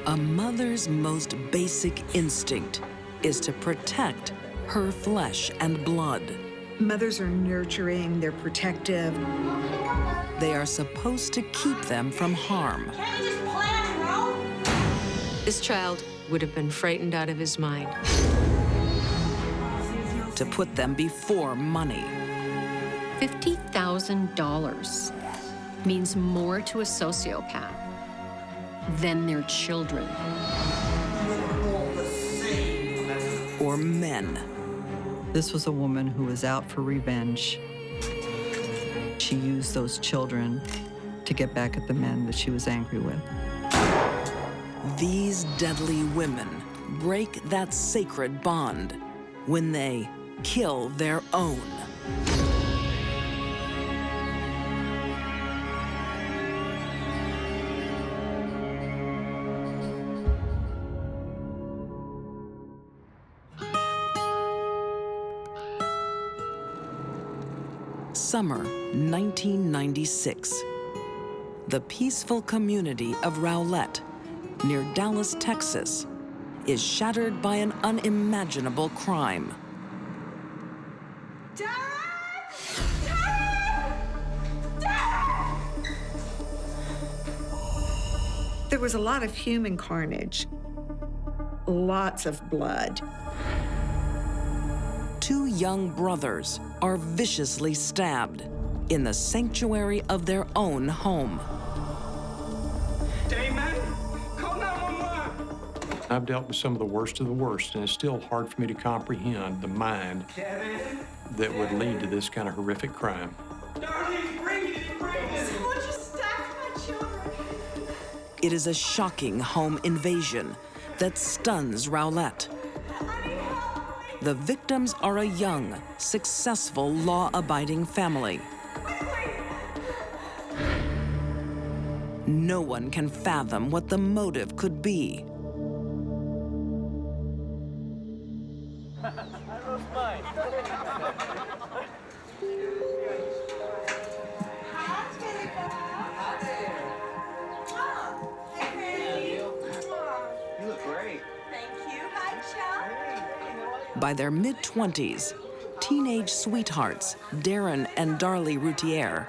A mother's most basic instinct is to protect her flesh and blood. Mothers are nurturing, they're protective. They are supposed to keep them from harm. Can't you just plan on your own? This child would have been frightened out of his mind. To put them before money. $50,000 means more to a sociopath than their children. Or men. This was a woman who was out for revenge. She used those children to get back at the men that she was angry with. These deadly women break that sacred bond when they kill their own. Summer 1996. The peaceful community of Rowlett, near Dallas, Texas, is shattered by an unimaginable crime. There was a lot of human carnage, lots of blood. Two young brothers are viciously stabbed in the sanctuary of their own home. Damon, call 911. I've dealt with some of the worst, and it's still hard for me to comprehend the mind that would lead to this kind of horrific crime. Darlie, bring it. Someone just stabbed my children. It is a shocking home invasion that stuns Rowlett. The victims are a young, successful, law-abiding family. No one can fathom what the motive could be. By their mid-20s, teenage sweethearts, Darren and Darlie Routier,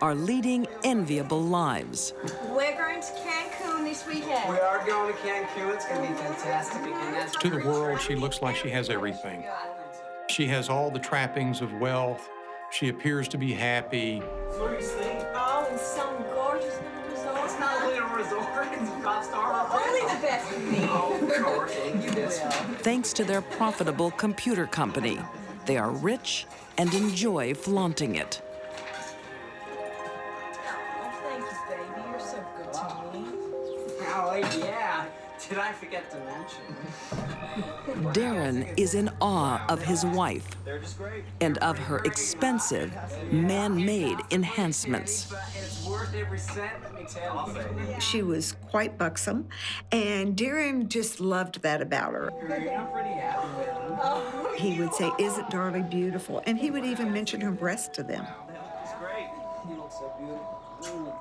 are leading enviable lives. We're going to Cancun this weekend. We are going to Cancun. It's going to be fantastic. To the world, she looks like she has everything. She has all the trappings of wealth. She appears to be happy. Seriously? Oh, in some gorgeous little resort. It's not a little resort. It's a five-star hotel. Only the best for me. Oh, of course. You will. Thanks to their profitable computer company, they are rich and enjoy flaunting it. Oh, thank you, baby. You're so good to me. Oh, yeah. Did I forget to mention? Darren is in awe of his wife They're just great. and of her expensive, man-made enhancements. It's worth every cent, let me tell you. She was quite buxom, and Darren just loved that about her. I'm pretty happy with them. Oh, He would say, "Isn't Darlie beautiful?" And he would even mention her breasts to them. It's great. You look so beautiful.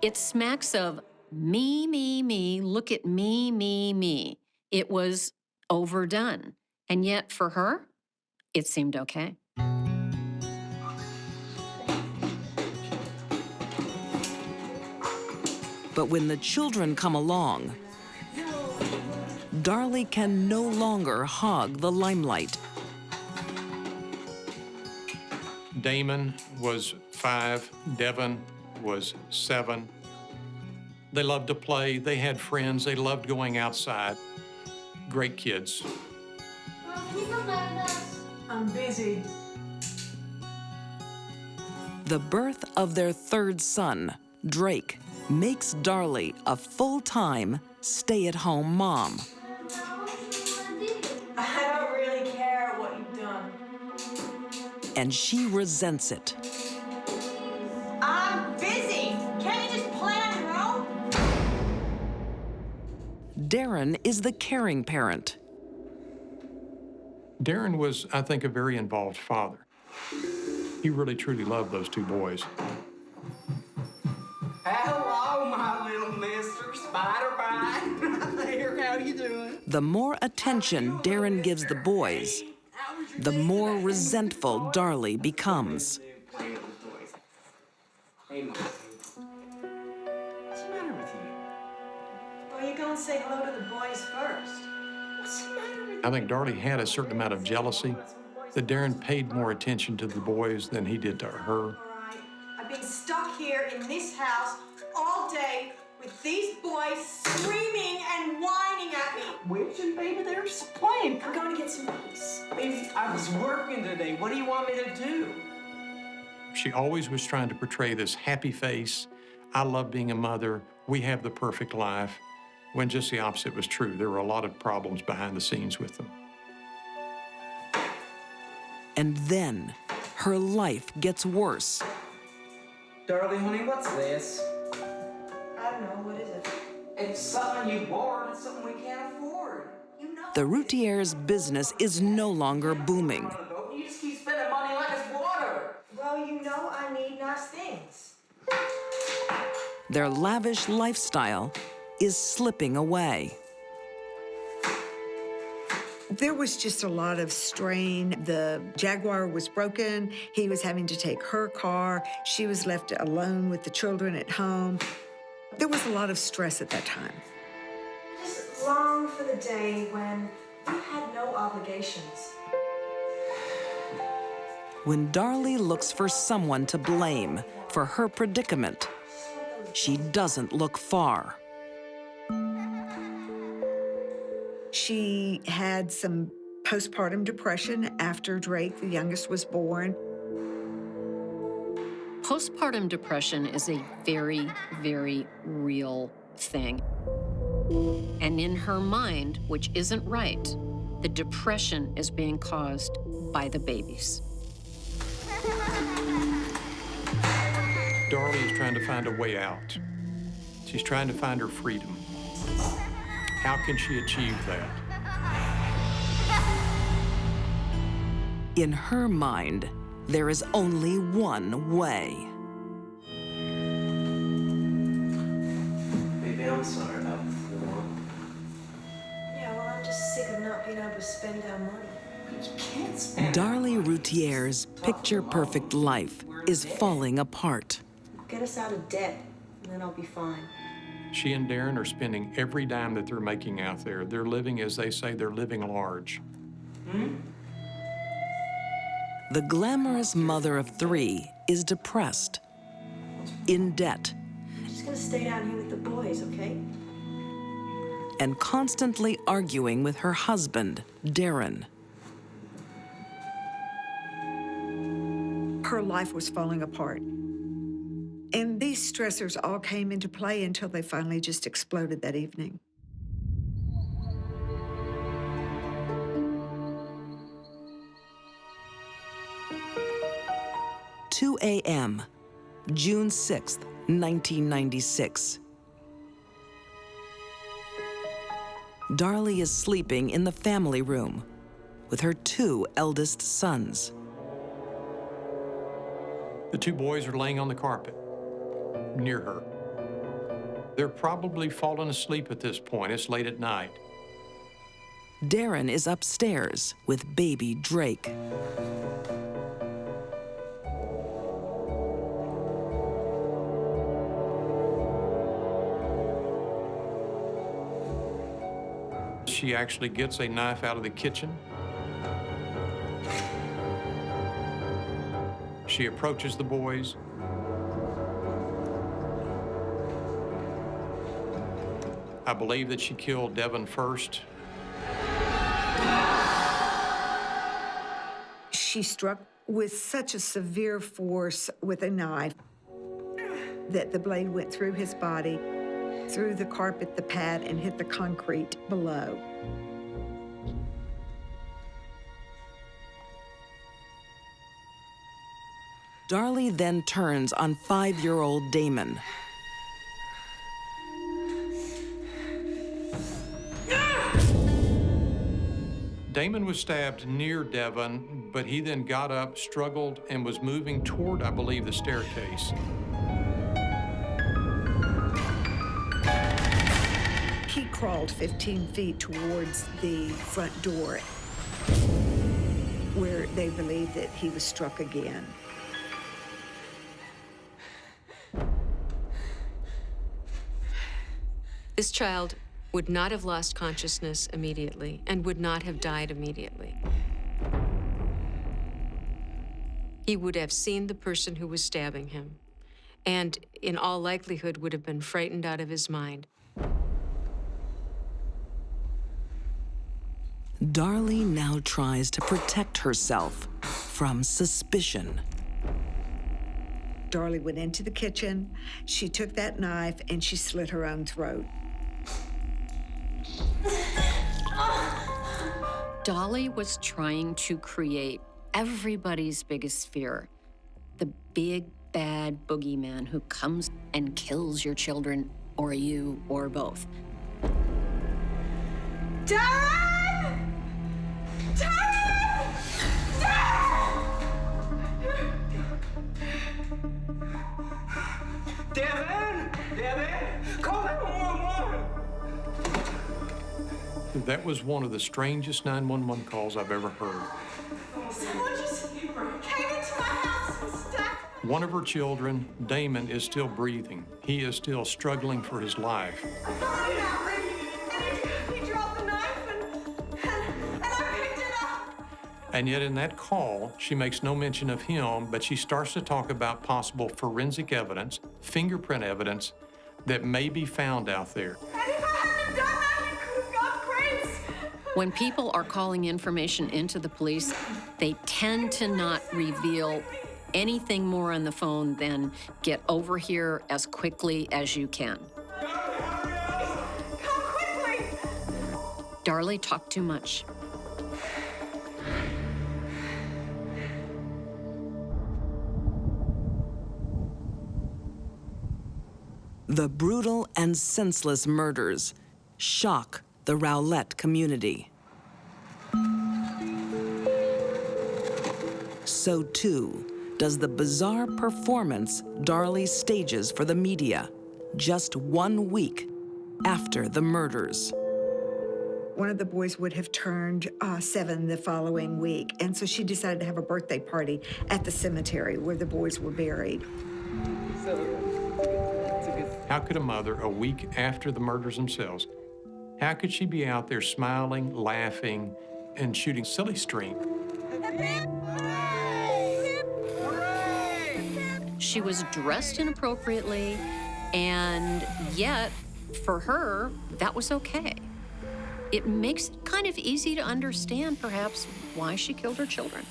It smacks of me, look at me. It was overdone. And yet for her, it seemed okay. But when the children come along, Darlie can no longer hog the limelight. Damon was 5, Devin was 7. They loved to play, they had friends, they loved going outside. Great kids. Mom, can you come back with us? I'm busy. The birth of their third son, Drake, makes Darlie a full-time, stay-at-home mom. I don't really care what you've done. And she resents it. I'm busy. Can't you just plan on your own? Darren is the caring parent. Darren was, I think, a very involved father. He really, truly loved those two boys. Hello, my little Mr. Spider-Bite. you doing? The more attention Darren gives the boys, the more resentful Darlie becomes. Playing with the toys. Hey, Mom. What's the matter with you? Well, you go and say hello to the boys first. What's the matter with you? I think Darlie had a certain amount of jealousy that Darren paid more attention to the boys than he did to her. All right. I've been stuck here in this house all day with these boys screaming and whining at me. Where's your baby? They're just playing. I'm going to get some ice. Baby, I was working today. What do you want me to do? She always was trying to portray this happy face. I love being a mother. We have the perfect life. When just the opposite was true. There were a lot of problems behind the scenes with them. And then her life gets worse. Darlie, honey, what's this? I don't know. What is it? It's something you bought. It's something we can't afford. You know. The Routiers' business is no longer booming. You just keep spending money like it's water. Well, you know I need nice things. Their lavish lifestyle is slipping away. There was just a lot of strain. The Jaguar was broken. He was having to take her car. She was left alone with the children at home. There was a lot of stress at that time. I just long for the day when you had no obligations. When Darlie looks for someone to blame for her predicament, she doesn't look far. She had some postpartum depression after Drake, the youngest, was born. Postpartum depression is a very, very real thing. And in her mind, which isn't right, the depression is being caused by the babies. Darlie is trying to find a way out. She's trying to find her freedom. How can she achieve that? In her mind, there is only one way. Baby, I'm sorry about before. Yeah, well, I'm just sick of not being able to spend our money. You can't spend Darlie Routier's picture-perfect life is falling apart. Get us out of debt, and then I'll be fine. She and Darren are spending every dime that they're making out there. They're living, as they say, they're living large. The glamorous mother of 3 is depressed, in debt, I'm just gonna stay down here with the boys, okay? and constantly arguing with her husband, Darren. Her life was falling apart. And these stressors all came into play until they finally just exploded that evening. "2 a.m., June 6th, 1996. Darlie is sleeping in the family room with her 2 eldest sons. The 2 boys are laying on the carpet near her. They're probably fallen asleep at this point. It's late at night. Darren is upstairs with baby Drake. She actually gets a knife out of the kitchen. She approaches the boys. I believe that she killed Devin first. She struck with such a severe force with a knife that the blade went through his body, through the carpet, the pad, and hit the concrete below. Darlie then turns on 5-year-old Damon. Damon was stabbed near Devin, but he then got up, struggled, and was moving toward, I believe, the staircase. He crawled 15 feet towards the front door where they believed that he was struck again. This child would not have lost consciousness immediately and would not have died immediately. He would have seen the person who was stabbing him and, in all likelihood, would have been frightened out of his mind. Darlie now tries to protect herself from suspicion. Darlie went into the kitchen, she took that knife, and she slit her own throat. Darlie was trying to create everybody's biggest fear, the big, bad boogeyman who comes and kills your children, or you, or both. Darren! Darren! Devin! Devin! Call 911! That was one of the strangest 911 calls I've ever heard. Someone just came into my house and stabbed me. One of her children, Damon, is still breathing. He is still struggling for his life. I thought about it, and he dropped the knife, and I picked it up. And yet in that call, she makes no mention of him, but she starts to talk about possible forensic evidence, fingerprint evidence that may be found out there. And if I hadn't done that, he could have gone crazy. When people are calling information into the police, they tend to not reveal anything more on the phone than get over here as quickly as you can. Come quickly. Darlie talked too much. The brutal and senseless murders shock the Rowlett community. So too does the bizarre performance Darlie stages for the media just 1 week after the murders. One of the boys would have turned 7 the following week, and so she decided to have a birthday party at the cemetery where the boys were buried. How could a mother, a week after the murders themselves, how could she be out there smiling, laughing, and shooting silly string? She was dressed inappropriately, and yet, for her, that was okay. It makes it kind of easy to understand, perhaps, why she killed her children.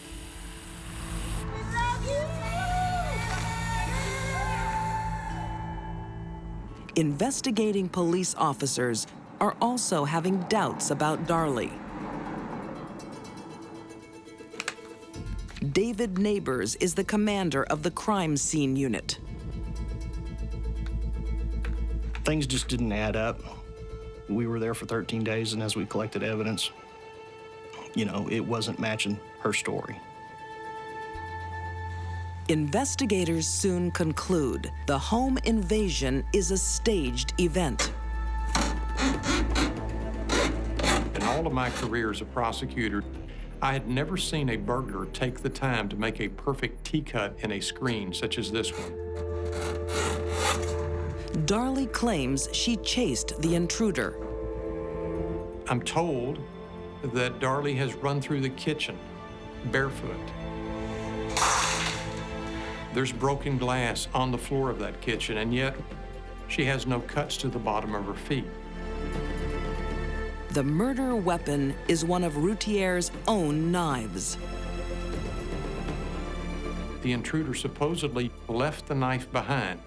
Investigating police officers are also having doubts about Darlie. David Neighbors is the commander of the crime scene unit. Things just didn't add up. We were there for 13 days, and as we collected evidence, it wasn't matching her story. Investigators soon conclude the home invasion is a staged event. In all of my career as a prosecutor, I had never seen a burglar take the time to make a perfect T-cut in a screen such as this one. Darlie claims she chased the intruder. I'm told that Darlie has run through the kitchen barefoot. There's broken glass on the floor of that kitchen, and yet she has no cuts to the bottom of her feet. The murder weapon is one of Routier's own knives. The intruder supposedly left the knife behind,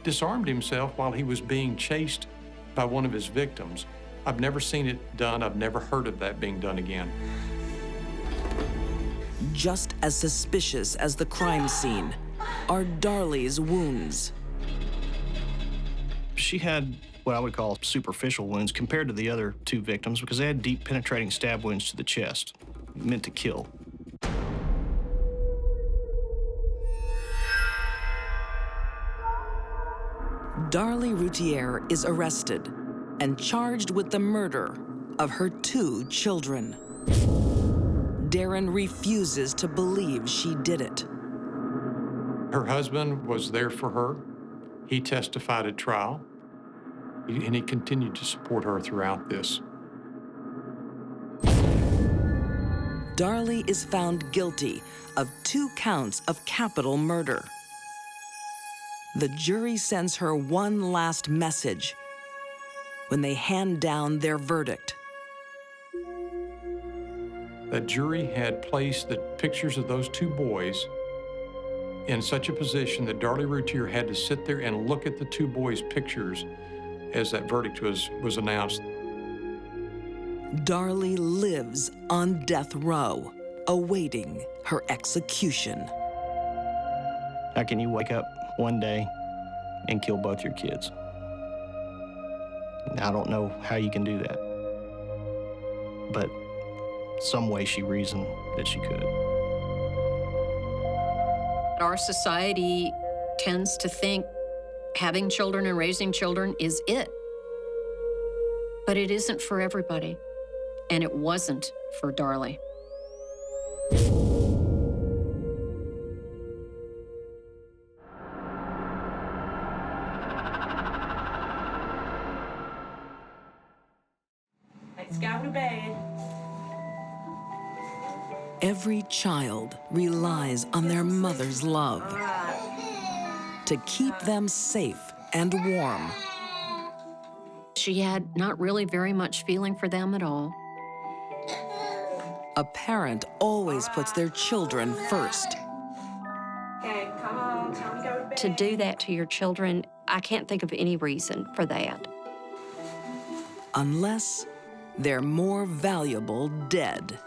disarmed himself while he was being chased by one of his victims. I've never seen it done. I've never heard of that being done again. Just as suspicious as the crime scene are Darlie's wounds. She had what I would call superficial wounds compared to the other 2 victims because they had deep penetrating stab wounds to the chest, meant to kill. Darlie Routier is arrested. and charged with the murder of her 2 children. Darren refuses to believe she did it. Her husband was there for her. He testified at trial, and he continued to support her throughout this. Darlie is found guilty of 2 counts of capital murder. The jury sends her one last message when they hand down their verdict. The jury had placed the pictures of those 2 boys in such a position that Darlie Routier had to sit there and look at the 2 boys' pictures as that verdict was announced. Darlie lives on death row, awaiting her execution. How can you wake up one day and kill both your kids? I don't know how you can do that. But some way she reasoned that she could. Our society tends to think having children and raising children is it. But it isn't for everybody. And it wasn't for Darlie. Let's go to bed. Every child relies on their mother's love to keep them safe and warm. She had not really very much feeling for them at all. A parent always puts their children first. Okay, come on, time to go to bed. To do that to your children, I can't think of any reason for that. Unless they're more valuable dead.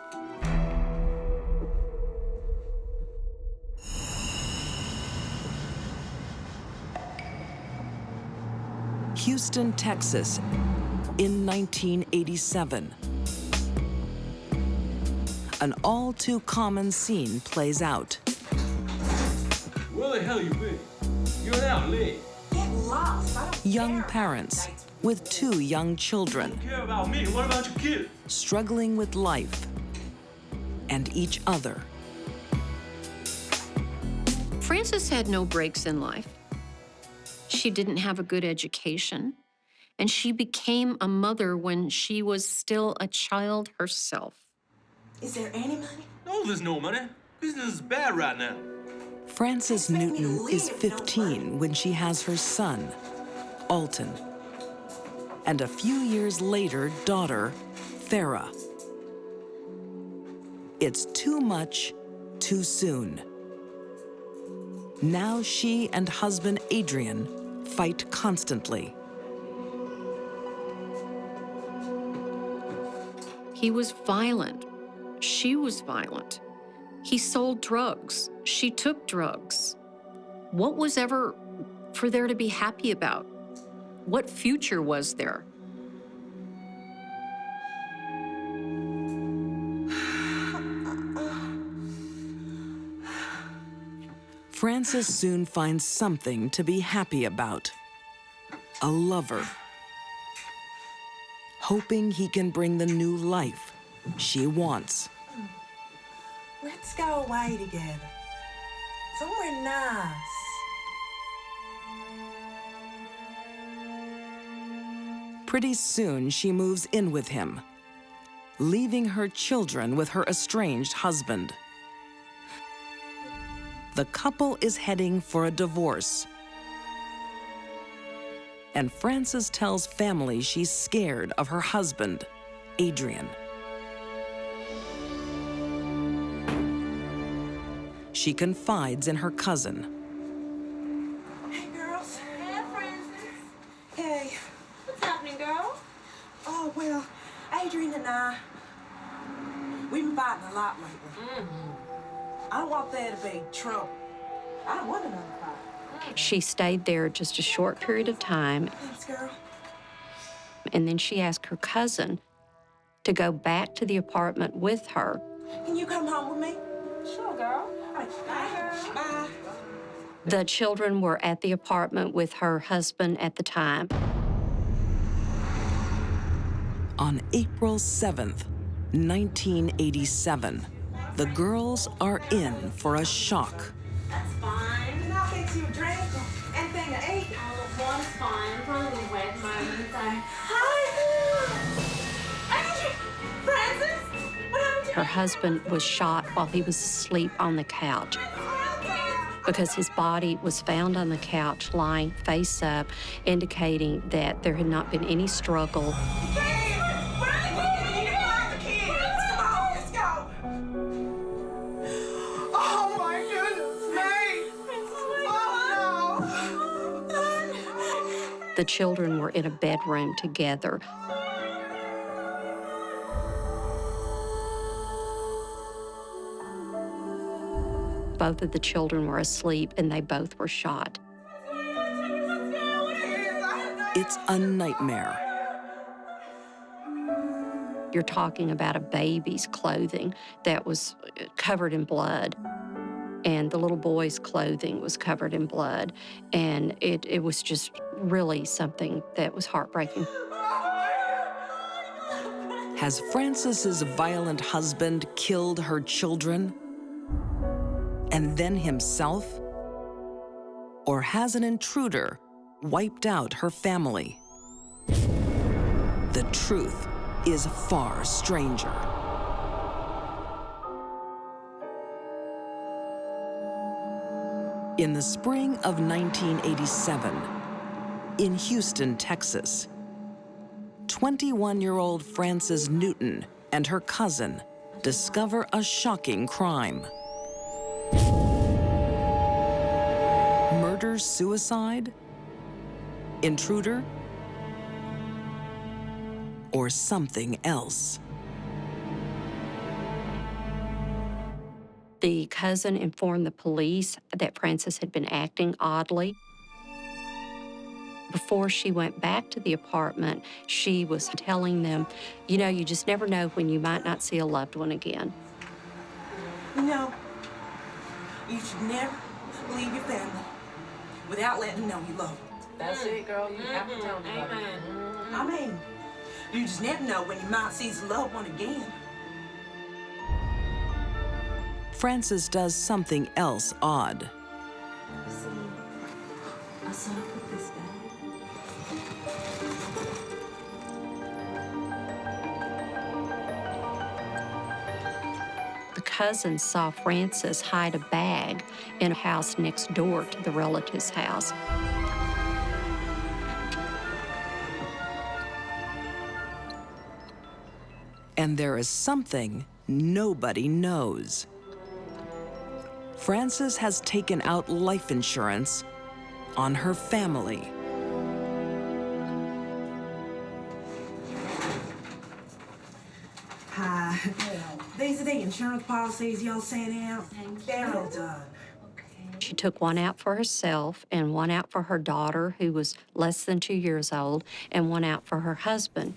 Houston, Texas, in 1987. An all too common scene plays out. Where the hell you been? You're out late. Get lost. I don't Young care. parents with 2 young children Don't care about me. What about your kid? struggling with life and each other. Frances had no breaks in life. She didn't have a good education, and she became a mother when she was still a child herself. Is there any money? No, there's no money. Business is bad right now. Frances Newton is 15 when she has her son, Alton, and a few years later, daughter, Farah. It's too much, too soon. Now she and husband Adrian fight constantly. He was violent. She was violent. He sold drugs. She took drugs. What was ever for there to be happy about? What future was there? Frances soon finds something to be happy about. A lover. Hoping he can bring the new life she wants. Let's go away together. Somewhere nice. Pretty soon she moves in with him, leaving her children with her estranged husband. The couple is heading for a divorce. And Frances tells family she's scared of her husband, Adrian. She confides in her cousin. Hey, girls. Hey, Frances. Hey. What's happening, girl? Oh, well, Adrian and I, we've been fighting a lot lately. I don't want there to be trouble. I don't want another fight. She stayed there just a short period of time, Thanks, girl. and then she asked her cousin to go back to the apartment with her. Can you come home with me? Sure, girl. All right, bye. Bye. The children were at the apartment with her husband at the time. On April 7th, 1987, the girls are in for a shock. That's fine. And I'll fix you a drink or anything to eat. Oh, one's fine. It's only a little wet in my room, so. Hi. Francis? What happened to Her husband was shot while he was asleep on the couch because his body was found on the couch lying face up, indicating that there had not been any struggle. The children were in a bedroom together. Both of the children were asleep and they both were shot. It's a nightmare. You're talking about a baby's clothing that was covered in blood, and the little boy's clothing was covered in blood, and it was just really something that was heartbreaking. Has Frances's violent husband killed her children? And then himself? Or has an intruder wiped out her family? The truth is far stranger. In the spring of 1987, in Houston, Texas, 21-year-old Frances Newton and her cousin discover a shocking crime. Murder-suicide? Intruder? Or something else? The cousin informed the police that Frances had been acting oddly. Before she went back to the apartment, she was telling them, you know, you just never know when you might not see a loved one again. You know, you should never leave your family without letting them know you love them. That's it, girl. You have to tell them. Amen. I mean, you just never know when you might see your loved one again. Frances does something else odd. See, I saw her put this back. The cousin saw Frances hide a bag in a house next door to the relative's house. And there is something nobody knows. Frances has taken out life insurance on her family. Hi. These are the insurance policies y'all sent out. They're all done. She took one out for herself and one out for her daughter, who was less than 2 years old, and one out for her husband.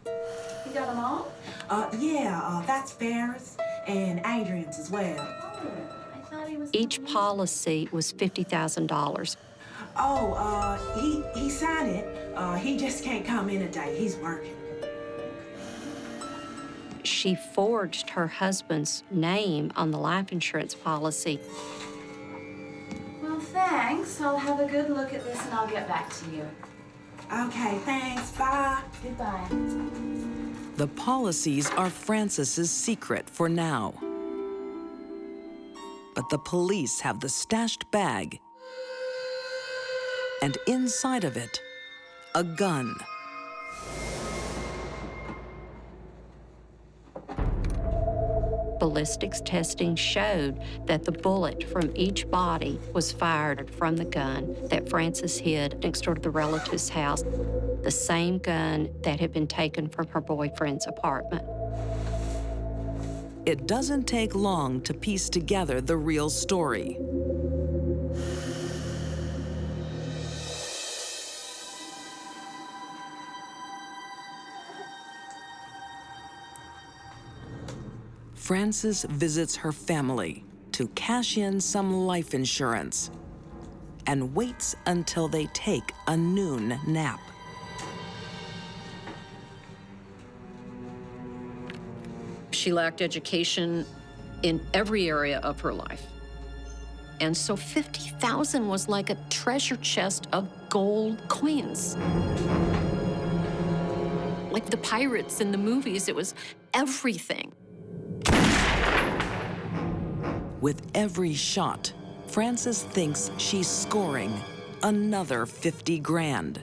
You got them all? That's Ferris and Adrian's as well. I thought he was. Each policy was $50,000. He signed it. He just can't come in today. He's working. She forged her husband's name on the life insurance policy. Well, thanks. I'll have a good look at this and I'll get back to you. Okay, thanks. Bye. Goodbye. The policies are Frances's secret for now. But the police have the stashed bag, and inside of it, a gun. Ballistics testing showed that the bullet from each body was fired from the gun that Frances hid next door to the relative's house, the same gun that had been taken from her boyfriend's apartment. It doesn't take long to piece together the real story. Frances visits her family to cash in some life insurance and waits until they take a noon nap. She lacked education in every area of her life. And so $50,000 was like a treasure chest of gold coins. Like the pirates in the movies, it was everything. With every shot, Frances thinks she's scoring another 50 grand.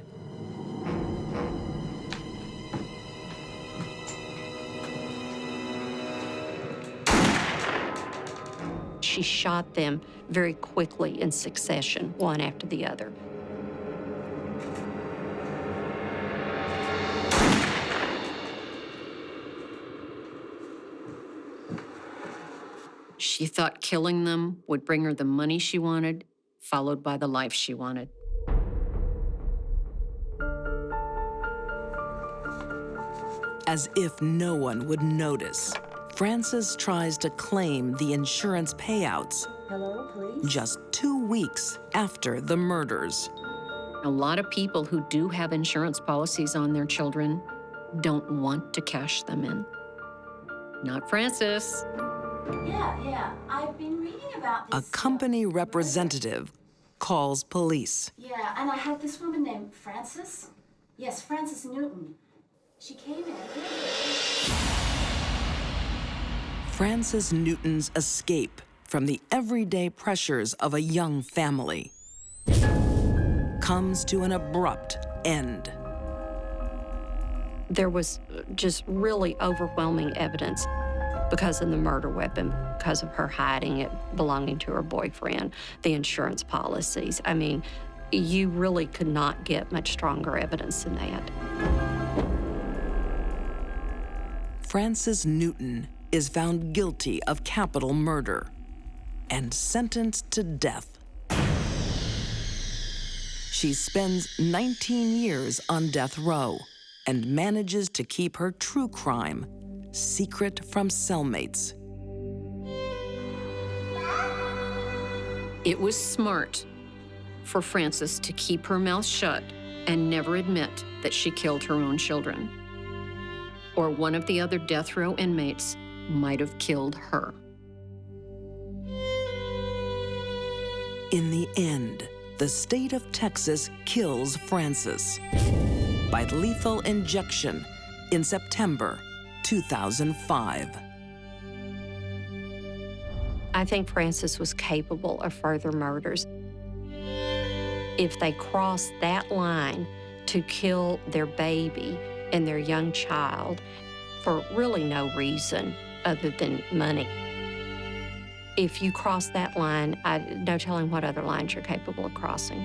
She shot them very quickly in succession, one after the other. She thought killing them would bring her the money she wanted, followed by the life she wanted. As if no one would notice, Frances tries to claim the insurance payouts. Hello, please? Just 2 weeks after the murders. A lot of people who do have insurance policies on their children don't want to cash them in. Not Frances. Yeah. I've been reading about A this. company representative calls police. Yeah, and I have this woman named Frances. Yes, Frances Newton. She came in. Frances Newton's escape from the everyday pressures of a young family comes to an abrupt end. There was just really overwhelming evidence because of the murder weapon, because of her hiding it belonging to her boyfriend, the insurance policies. I mean, you really could not get much stronger evidence than that. Frances Newton is found guilty of capital murder and sentenced to death. She spends 19 years on death row and manages to keep her true crime secret from cellmates. It was smart for Frances to keep her mouth shut and never admit that she killed her own children, or one of the other death row inmates might have killed her. In the end, the state of Texas kills Frances by lethal injection in September 2005. I think Frances was capable of further murders. If they crossed that line to kill their baby and their young child for really no reason other than money, if you cross that line, no telling what other lines you're capable of crossing.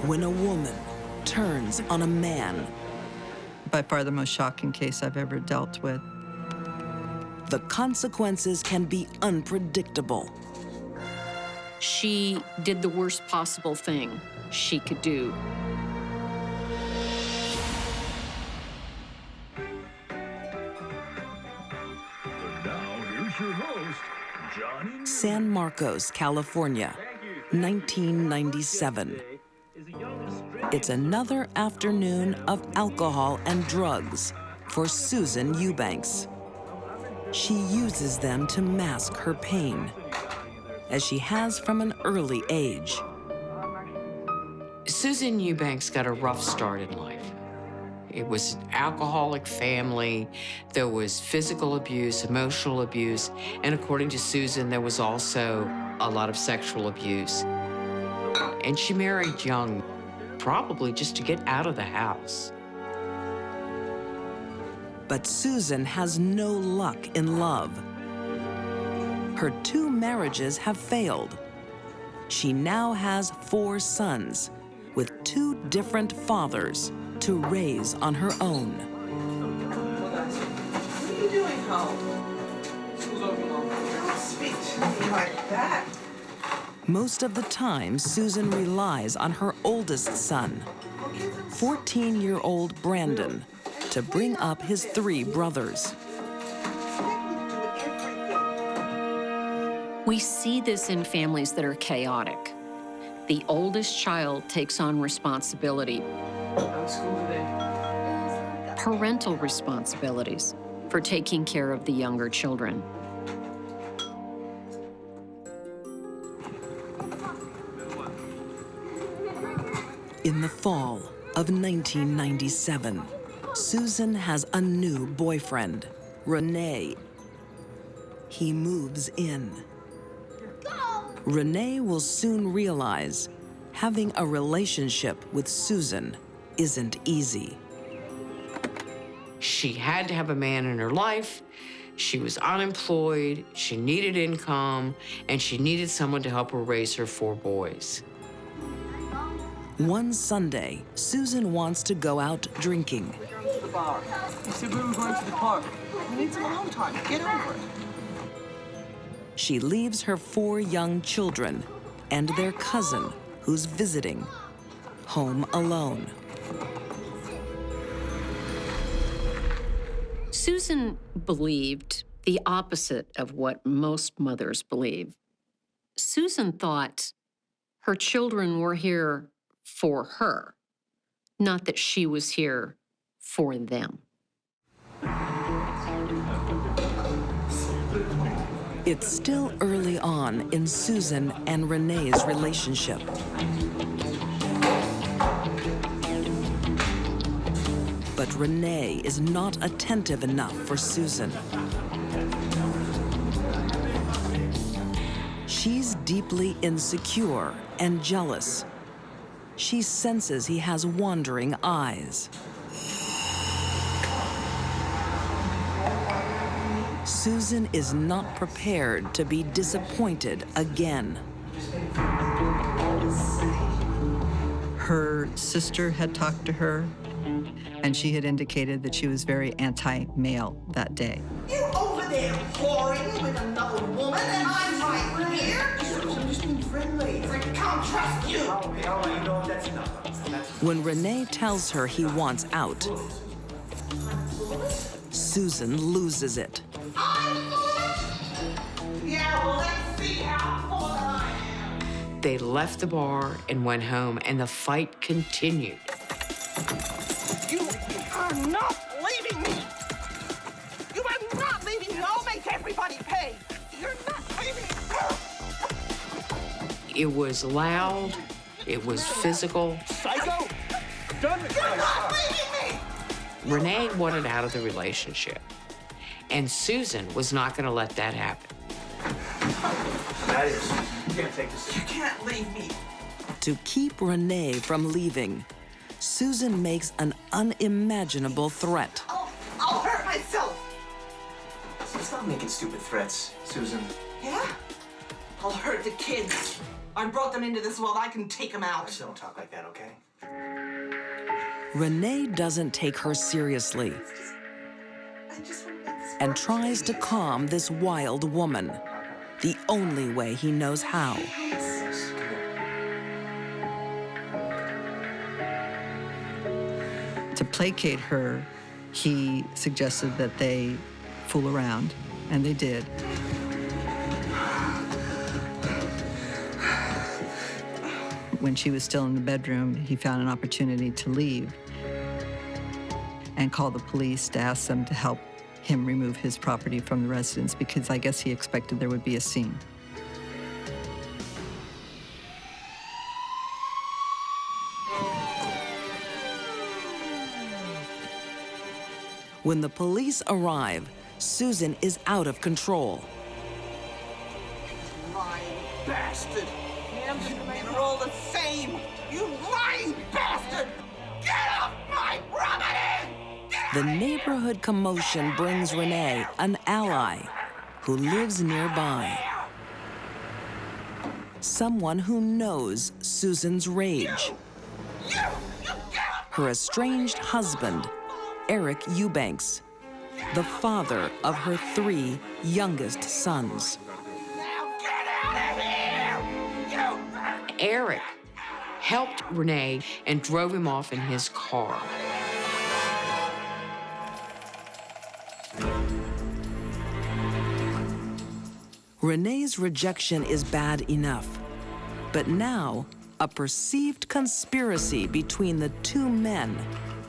When a woman turns on a man, By far the most shocking case I've ever dealt with. the consequences can be unpredictable. She did the worst possible thing she could do. Now, here's your host, Johnny. San Marcos, California, 1997. It's another afternoon of alcohol and drugs for Susan Eubanks. She uses them to mask her pain, as she has from an early age. Susan Eubanks got a rough start in life. It was an alcoholic family. There was physical abuse, emotional abuse, and according to Susan, there was also a lot of sexual abuse. And she married young, probably just to get out of the house. But Susan has no luck in love. Her 2 marriages have failed. She now has 4 sons with 2 different fathers to raise on her own. What are you doing home? School's open, Mom. Don't speak to me like that. Most of the time, Susan relies on her oldest son, 14-year-old Brandon, to bring up his 3 brothers. We see this in families that are chaotic. The oldest child takes on responsibility. How's school today? parental responsibilities for taking care of the younger children. In the fall of 1997, Susan has a new boyfriend, Renee. He moves in. Renee will soon realize having a relationship with Susan isn't easy. She had to have a man in her life. She was unemployed, she needed income, and she needed someone to help her raise her 4 boys. One Sunday, Susan wants to go out drinking. The bar. You said we were going to the park. We need some alone time. Get over it. She leaves her 4 young children and their cousin, who's visiting, home alone. Susan believed the opposite of what most mothers believe. Susan thought her children were here for her, not that she was here for them. It's still early on in Susan and Renee's relationship. But Renee is not attentive enough for Susan. She's deeply insecure and jealous. She senses he has wandering eyes. Susan is not prepared to be disappointed again. Her sister had talked to her, and she had indicated that she was very anti-male that day. You over there whoring with another woman, and I'm right here. I'm just being friendly. I can't trust you. Okay, all right, you know, that's enough. When Renee tells her he wants out, Susan loses it. Yeah, well, let's see how full I am. They left the bar and went home, and the fight continued. You are not leaving me. You are not leaving me. I'll make everybody pay. You're not leaving me. It was loud, it was physical. Psycho! Done it. You're not leaving me. Renee wanted out of the relationship, and Susan was not going to let that happen. That is, you can't take this. You can't leave me. To keep Renee from leaving, Susan makes an unimaginable threat. I'll hurt myself. So stop making stupid threats, Susan. Yeah? I'll hurt the kids. I brought them into this world. I can take them out. Don't talk like that, okay? Renee doesn't take her seriously and tries to calm this wild woman, the only way he knows how. To placate her, he suggested that they fool around, and they did. When she was still in the bedroom, he found an opportunity to leave and call the police to ask them to help him remove his property from the residence, because I guess he expected there would be a scene. When the police arrive, Susan is out of control. Lying bastard. You're all the same. You lying bastard. Get off my property! The neighborhood commotion brings Renee an ally who lives nearby. Someone who knows Susan's rage. Her estranged husband, Eric Eubanks, the father of her 3 youngest sons. Eric helped Renee and drove him off in his car. Renee's rejection is bad enough, but now a perceived conspiracy between the 2 men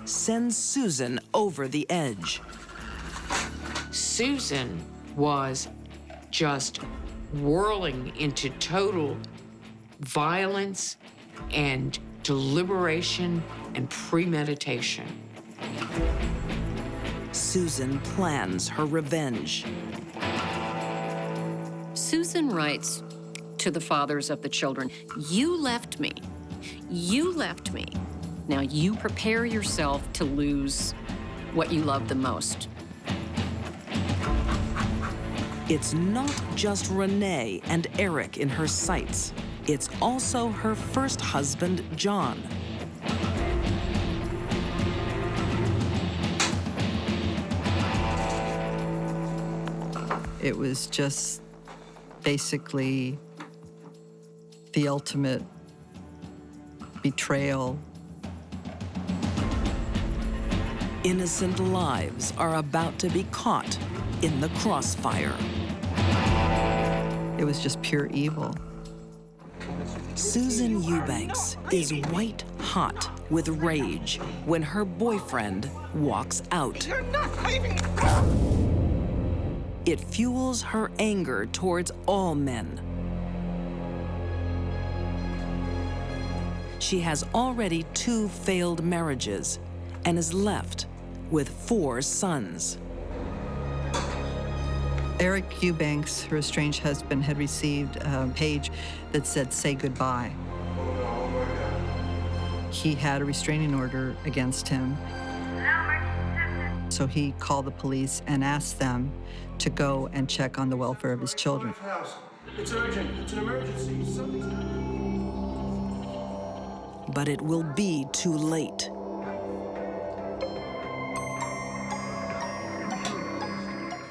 sends Susan over the edge. Susan was just whirling into total violence and deliberation and premeditation. Susan plans her revenge. Susan writes to the fathers of the children, "You left me. You left me. Now you prepare yourself to lose what you love the most." It's not just Renee and Eric in her sights. It's also her first husband, John. It was just basically the ultimate betrayal. Innocent lives are about to be caught in the crossfire. It was just pure evil. Susan Eubanks is white hot with rage when her boyfriend walks out. It fuels her anger towards all men. She has already 2 failed marriages and is left with 4 sons. Eric Eubanks, her estranged husband, had received a page that said, "Say goodbye." He had a restraining order against him. So he called the police and asked them to go and check on the welfare of his children. It's urgent. It's an emergency. Something's happening. But it will be too late.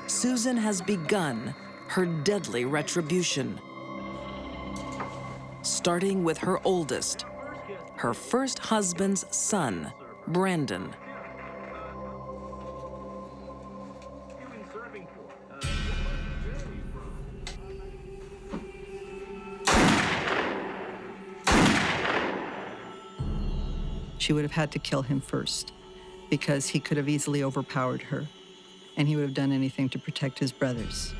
Susan has begun her deadly retribution, starting with her oldest, her first husband's son, Brandon. She would have had to kill him first because he could have easily overpowered her, and he would have done anything to protect his brothers.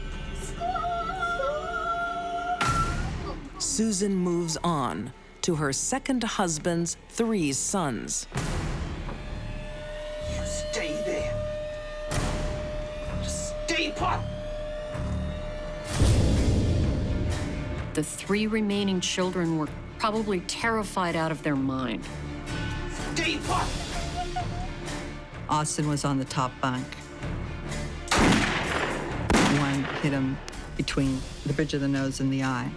Susan moves on to her second husband's 3 sons. You stay there. Just stay put. The 3 remaining children were probably terrified out of their mind. Stay put. Austin was on the top bunk. One hit him between the bridge of the nose and the eye.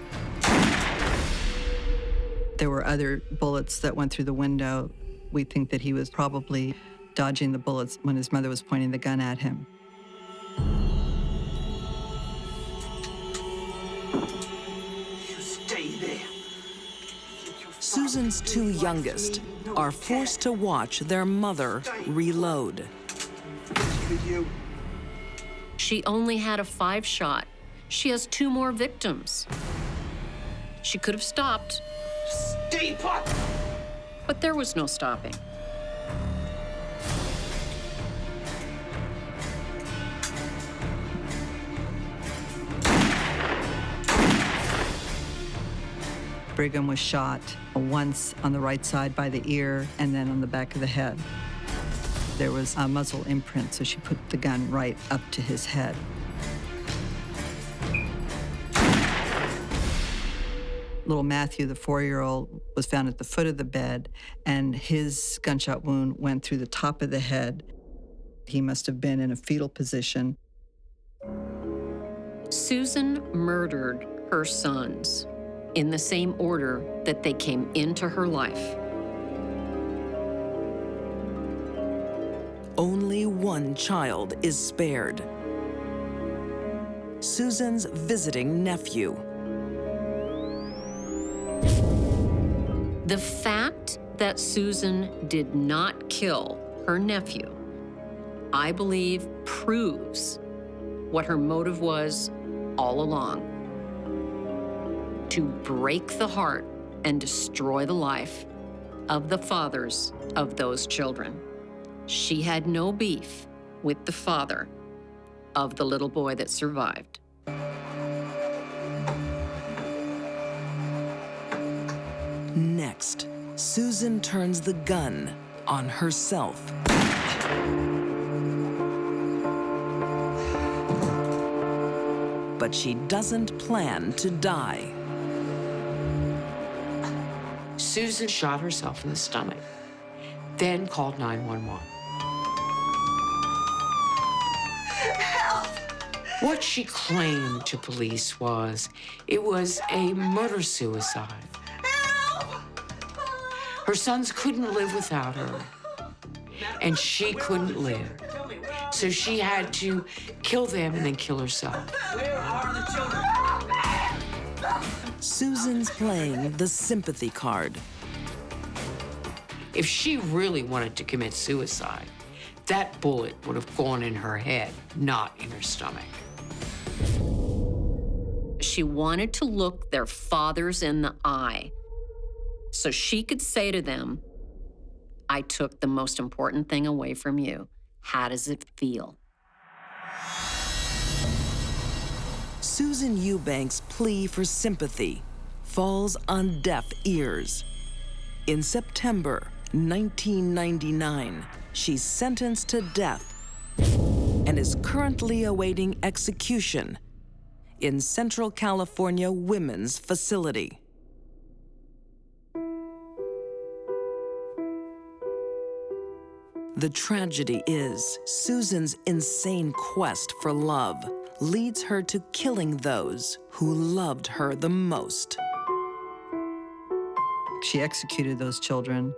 There were other bullets that went through the window. We think that he was probably dodging the bullets when his mother was pointing the gun at him. You stay there. Susan's 2 youngest are forced to watch their mother reload. She only had a 5-shot. She has 2 more victims. She could have stopped. Stay put. But there was no stopping. Brigham was shot once on the right side by the ear and then on the back of the head. There was a muzzle imprint, so she put the gun right up to his head. Little Matthew, the 4-year-old, was found at the foot of the bed, and his gunshot wound went through the top of the head. He must have been in a fetal position. Susan murdered her sons in the same order that they came into her life. Only 1 child is spared. Susan's visiting nephew. The fact that Susan did not kill her nephew, I believe, proves what her motive was all along: to break the heart and destroy the life of the fathers of those children. She had no beef with the father of the little boy that survived. Next, Susan turns the gun on herself. But she doesn't plan to die. Susan shot herself in the stomach, then called 911. Help! What she claimed to police was it was a murder-suicide. Help! Her sons couldn't live without her, and she couldn't live. So she had to kill them and then kill herself. Where are the children? Susan's playing the sympathy card. If she really wanted to commit suicide, that bullet would have gone in her head, not in her stomach. She wanted to look their fathers in the eye so she could say to them, I took the most important thing away from you. How does it feel? Susan Eubanks' plea for sympathy falls on deaf ears. In September 1999, she's sentenced to death and is currently awaiting execution in Central California Women's Facility. The tragedy is Susan's insane quest for love leads her to killing those who loved her the most. She executed those children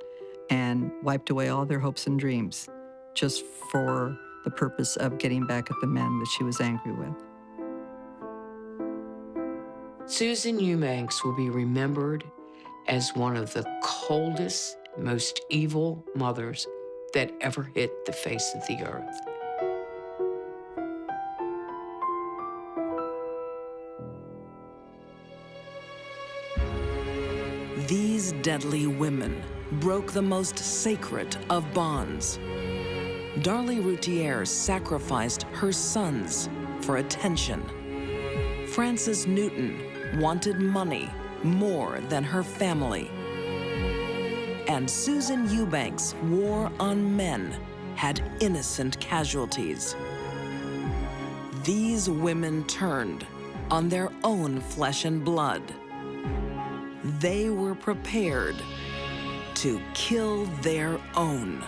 and wiped away all their hopes and dreams just for the purpose of getting back at the men that she was angry with. Susan Eubanks will be remembered as one of the coldest, most evil mothers that ever hit the face of the earth. These deadly women broke the most sacred of bonds. Darlie Routier sacrificed her sons for attention. Frances Newton wanted money more than her family. And Susan Eubanks' war on men had innocent casualties. These women turned on their own flesh and blood. They were prepared to kill their own.